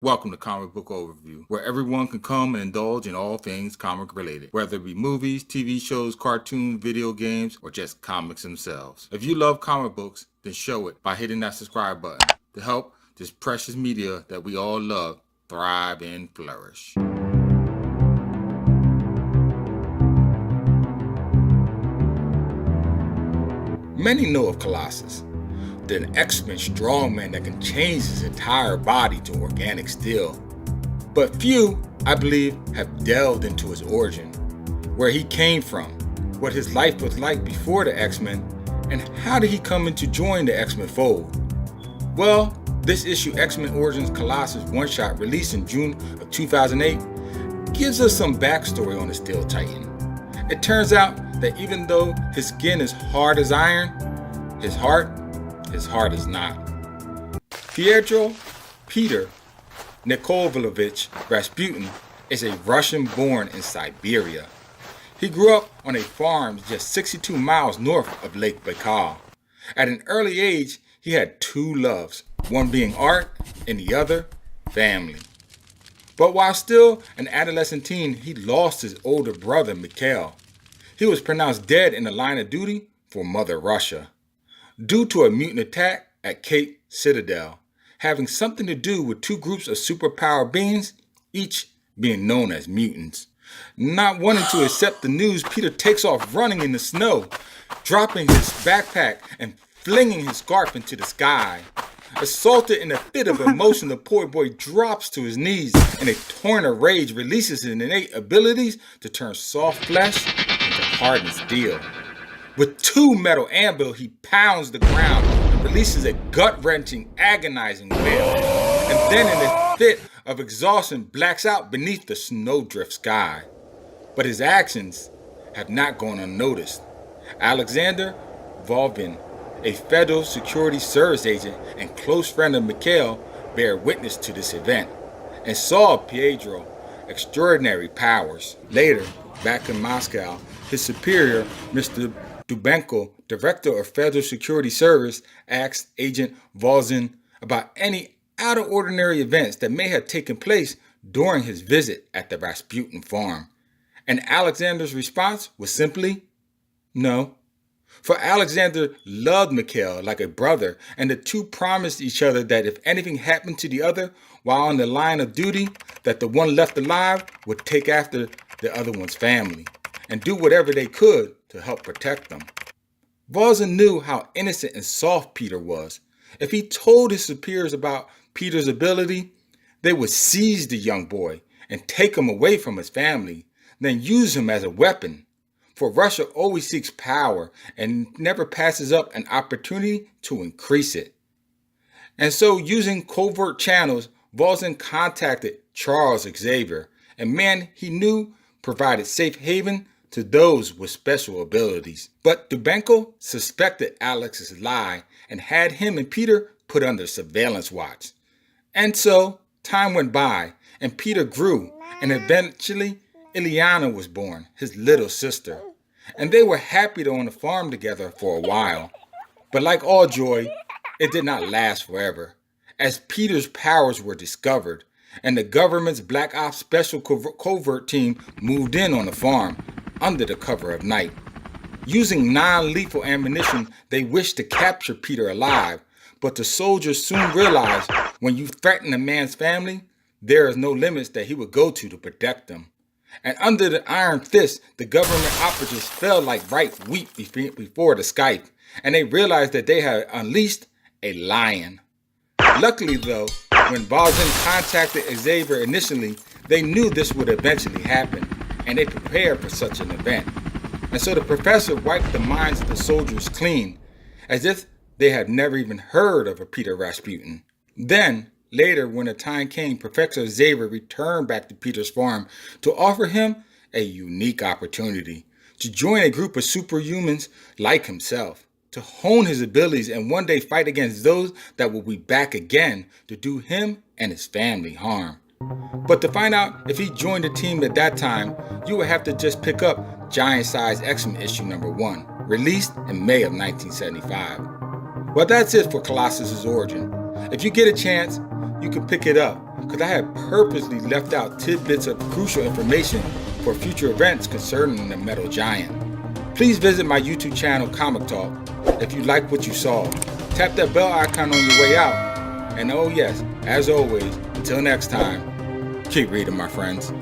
Welcome to Comic Book Overview, where everyone can come and indulge in all things comic related, whether it be movies, TV shows, cartoons, video games, or just comics themselves. If you love comic books, then show it by hitting that subscribe button to help this precious media that we all love thrive and flourish. Many know of Colossus, the X-Men strongman that can change his entire body to organic steel. But few, I believe, have delved into his origin, where he came from, what his life was like before the X-Men, and how did he come in to join the X-Men fold. Well, this issue, X-Men Origins Colossus one-shot, released in June of 2008, gives us some backstory on the Steel Titan. It turns out that even though his skin is hard as iron, his heart is not. Pietro Peter Nikolaevich Rasputin is a Russian born in Siberia. He grew up on a farm just 62 miles north of Lake Baikal. At an early age, he had two loves, one being art and the other family. But while still an adolescent teen, he lost his older brother Mikhail. He was pronounced dead in the line of duty for Mother Russia, due to a mutant attack at Cape Citadel, having something to do with two groups of superpowered beings, each being known as mutants. Not wanting to accept the news, Peter takes off running in the snow, dropping his backpack and flinging his scarf into the sky. Assaulted in a fit of emotion, the poor boy drops to his knees and a torrent of rage releases his innate abilities to turn soft flesh into hardened steel. With two metal anvil, he pounds the ground and releases a gut-wrenching, agonizing wail, and then in a fit of exhaustion blacks out beneath the snowdrift sky. But his actions have not gone unnoticed. Alexander Volvin, a Federal Security Service agent and close friend of Mikhail, bear witness to this event and saw Pietro extraordinary powers. Later, back in Moscow, his superior, Mr. Dubenko, director of Federal Security Service, asked Agent Volzin about any out-of-ordinary events that may have taken place during his visit at the Rasputin farm. And Alexander's response was simply, no. For Alexander loved Mikhail like a brother, and the two promised each other that if anything happened to the other while on the line of duty, that the one left alive would take after the other one's family and do whatever they could to help protect them. Volzin knew how innocent and soft Peter was. If he told his superiors about Peter's ability, they would seize the young boy and take him away from his family, then use him as a weapon. For Russia always seeks power and never passes up an opportunity to increase it. And so, using covert channels, Volzin contacted Charles Xavier, a man he knew provided safe haven to those with special abilities. But Dubenko suspected Alex's lie and had him and Peter put under surveillance watch. And so, time went by, and Peter grew, and eventually Ileana was born, his little sister. And they were happy to own the farm together for a while. But like all joy, it did not last forever, as Peter's powers were discovered, and the government's Black Ops Special Covert Team moved in on the farm under the cover of night. Using non-lethal ammunition, they wished to capture Peter alive, but the soldiers soon realized when you threaten a man's family, there is no limits that he would go to protect them. And under the iron fist, the government operatives fell like ripe wheat before the scythe, and they realized that they had unleashed a lion. Luckily though, when Volzin contacted Xavier initially, they knew this would eventually happen, and they prepared for such an event. And so the professor wiped the minds of the soldiers clean, as if they had never even heard of a Peter Rasputin. Then, later, when the time came, Professor Xavier returned back to Peter's farm to offer him a unique opportunity to join a group of superhumans like himself, to hone his abilities and one day fight against those that will be back again to do him and his family harm. But to find out if he joined the team at that time, you would have to just pick up Giant Size X-Men issue number 1, released in May of 1975. Well, that's it for Colossus's origin. If you get a chance, you can pick it up, because I have purposely left out tidbits of crucial information for future events concerning the metal giant. Please visit my YouTube channel Comic Talk if you like what you saw. Tap that bell icon on your way out. And oh yes, as always, until next time, keep reading, my friends.